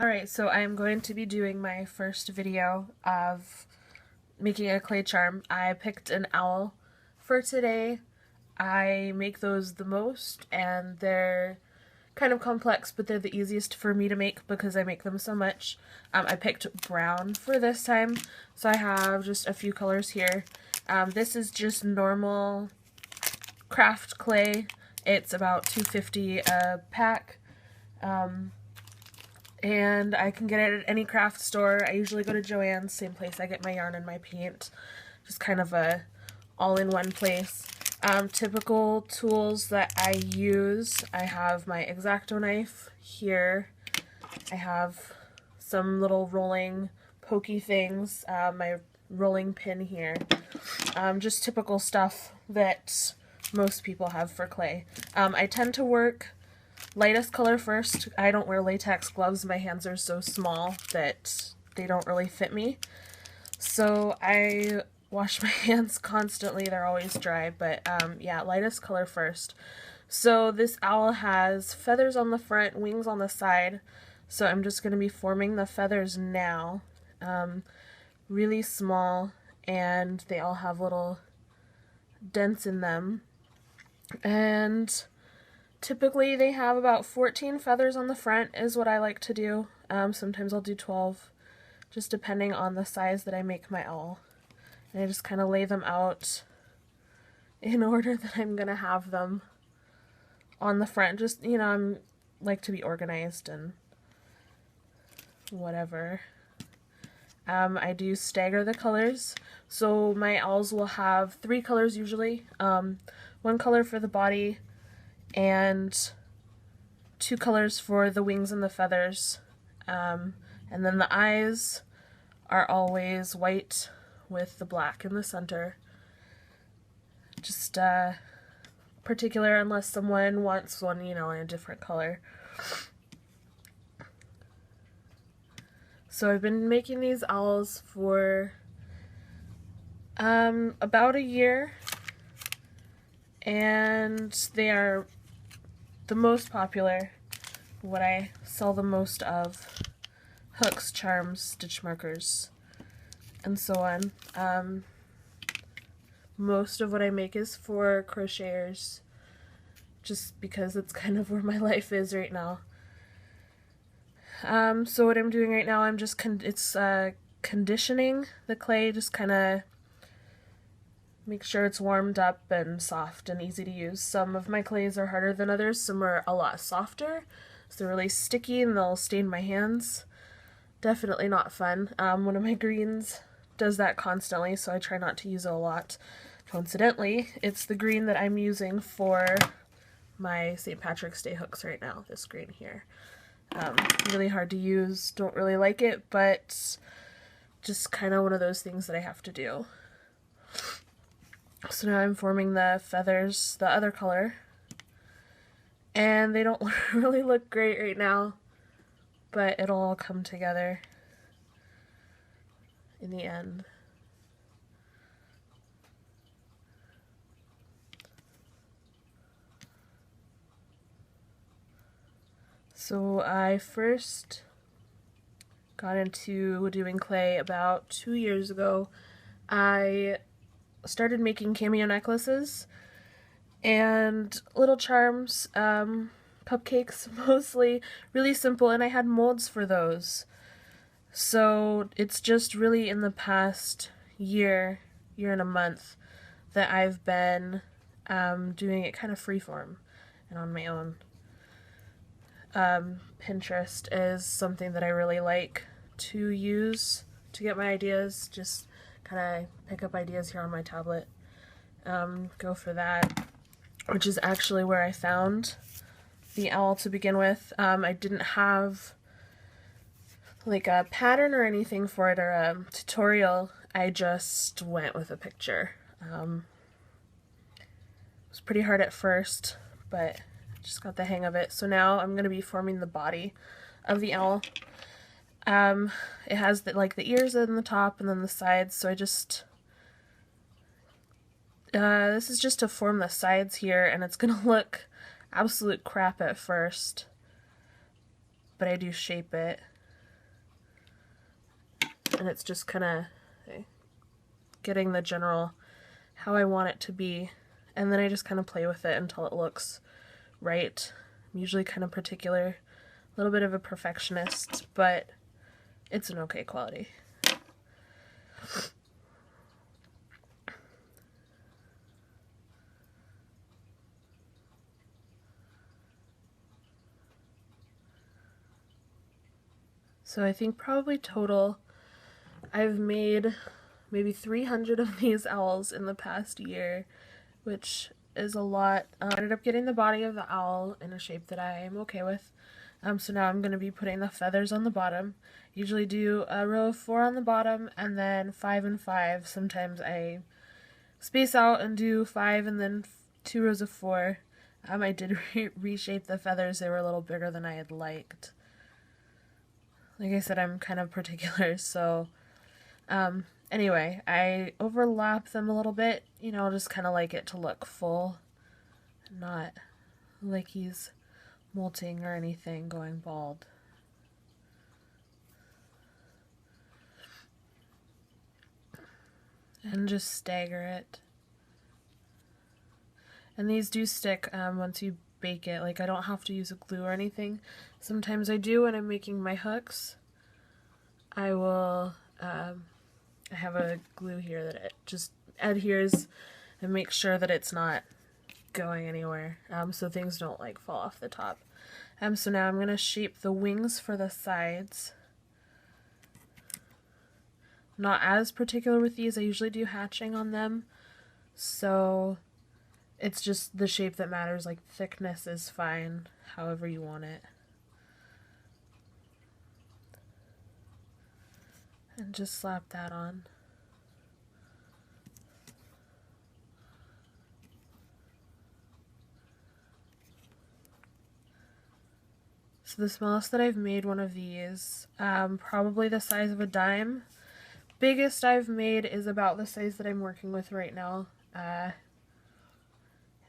Alright, so I'm going to be doing my first video of making a clay charm. I picked an owl for today. I make those the most, and they're kind of complex, but they're the easiest for me to make because I make them so much. I picked brown for this time, so I have just a few colors here. This is just normal craft clay. It's about $2.50 a pack. And I can get it at any craft store. I usually go to Joann's, same place I get my yarn and my paint. Just kind of a all-in-one place. Typical tools that I use, I have my X-Acto knife here. I have some little rolling pokey things, my rolling pin here. Just typical stuff that most people have for clay. I tend to work lightest color first. I don't wear latex gloves. My hands are so small that they don't really fit me. So I wash my hands constantly. They're always dry, but yeah, lightest color first. So this owl has feathers on the front, wings on the side. So I'm just going to be forming the feathers now. Really small, and they all have little dents in them. And typically they have about 14 feathers on the front is what I like to do. Sometimes I'll do 12, just depending on the size that I make my owl. And I just kind of lay them out in order that I'm going to have them on the front. Just, you know, I'm like to be organized and whatever. I do stagger the colors. So my owls will have 3 colors usually. 1 color for the body, and 2 colors for the wings and the feathers. And then the eyes are always white with the black in the center. Just particular unless someone wants one, you know, in a different color. So I've been making these owls for about a year, and they are the most popular, what I sell the most of: hooks, charms, stitch markers, and so on. Most of what I make is for crocheters, just because it's kind of where my life is right now. So what I'm doing right now, I'm just conditioning the clay, just kind of make sure it's warmed up and soft and easy to use. Some of my clays are harder than others, some are a lot softer, so they're really sticky and they'll stain my hands. Definitely not fun. One of my greens does that constantly, so I try not to use it a lot. Coincidentally, it's the green that I'm using for my St. Patrick's Day hooks right now, this green here. Really hard to use, don't really like it, but just kind of one of those things that I have to do. So now I'm forming the feathers, the other color, and they don't really look great right now, but it'll all come together in the end. So I first got into doing clay about 2 years ago. I started making cameo necklaces and little charms, cupcakes mostly, really simple, and I had molds for those. So it's just really in the past year and a month that I've been doing it kind of freeform and on my own. Pinterest is something that I really like to use to get my ideas. Just kind of pick up ideas here on my tablet. Go for that, which is actually where I found the owl to begin with. I didn't have like a pattern or anything for it, or a tutorial. I just went with a picture. It was pretty hard at first, but just got the hang of it. So now I'm going to be forming the body of the owl. It has like the ears in the top and then the sides, so I just this is just to form the sides here, and it's gonna look absolute crap at first, but I do shape it. and it's just kind of getting the general how I want it to be, and then I just kind of play with it until it looks right. I'm usually kind of particular, a little bit of a perfectionist, but it's an okay quality. So I think probably total I've made maybe 300 of these owls in the past year, which is a lot. I ended up getting the body of the owl in a shape that I am okay with. So now I'm going to be putting the feathers on the bottom. Usually do a row of 4 on the bottom and then 5 and 5. Sometimes I space out and do 5 and then 2 rows of 4. I did reshape the feathers. They were a little bigger than I had liked. Like I said, I'm kind of particular, so anyway, I overlap them a little bit, you know, just kind of like it to look full, not like he's molting or anything, going bald. And just stagger it. And these do stick once you bake it. Like, I don't have to use a glue or anything. Sometimes I do when I'm making my hooks. I will, I have a glue here that it just adheres and makes sure that it's not going anywhere, so things don't like fall off the top. So now I'm going to shape the wings for the sides. I'm not as particular with these. I usually do hatching on them, so it's just the shape that matters. Like, thickness is fine, however you want it. And just slap that on. So the smallest that I've made one of these, probably the size of a dime. Biggest I've made is about the size that I'm working with right now. I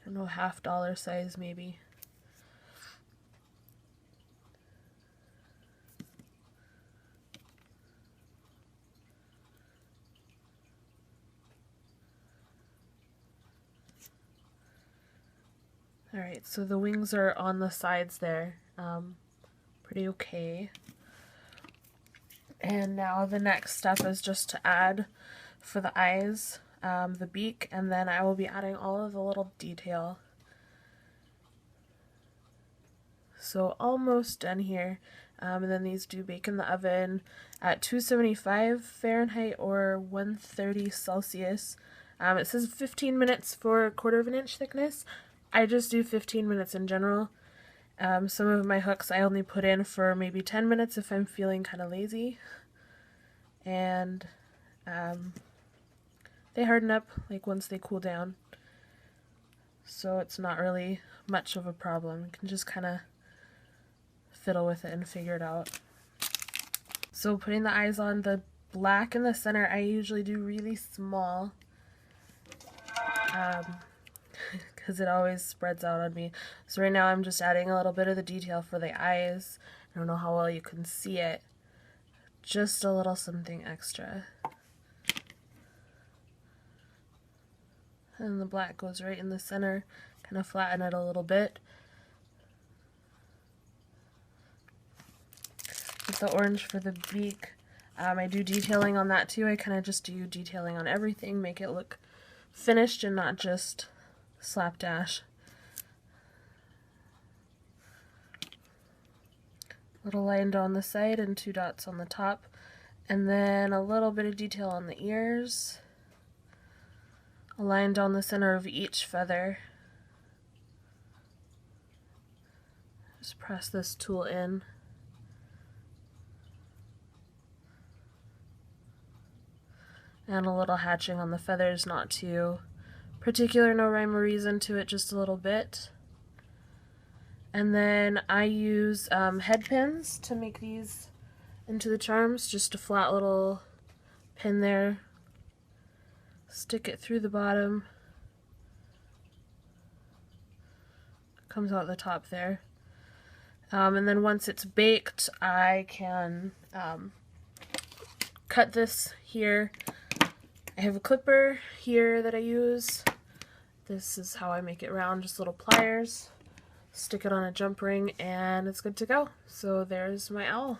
don't know, $50 size maybe. Alright, so the wings are on the sides there. Pretty okay. And now the next step is just to add for the eyes, the beak, and then I will be adding all of the little detail. So almost done here. And then these do bake in the oven at 275 Fahrenheit or 130 Celsius. It says 15 minutes for 1/4 of an inch thickness. I just do 15 minutes in general. Some of my hooks I only put in for maybe 10 minutes if I'm feeling kind of lazy. And they harden up like once they cool down. So it's not really much of a problem. You can just kind of fiddle with it and figure it out. So putting the eyes on, the black in the center I usually do really small. Because it always spreads out on me. So right now I'm just adding a little bit of the detail for the eyes. I don't know how well you can see it. Just a little something extra. And the black goes right in the center. Kind of flatten it a little bit. With the orange for the beak, I do detailing on that too. I kind of just do detailing on everything, make it look finished and not just slapdash. Little line down the side and 2 dots on the top, and then a little bit of detail on the ears. A line down the center of each feather. Just press this tool in. And a little hatching on the feathers, not too particular, no rhyme or reason to it, just a little bit. And then I use head pins to make these into the charms, just a flat little pin there. Stick it through the bottom. Comes out the top there. And then once it's baked, I can cut this here. I have a clipper here that I use. This is how I make it round, just little pliers. Stick it on a jump ring and it's good to go. So there's my owl.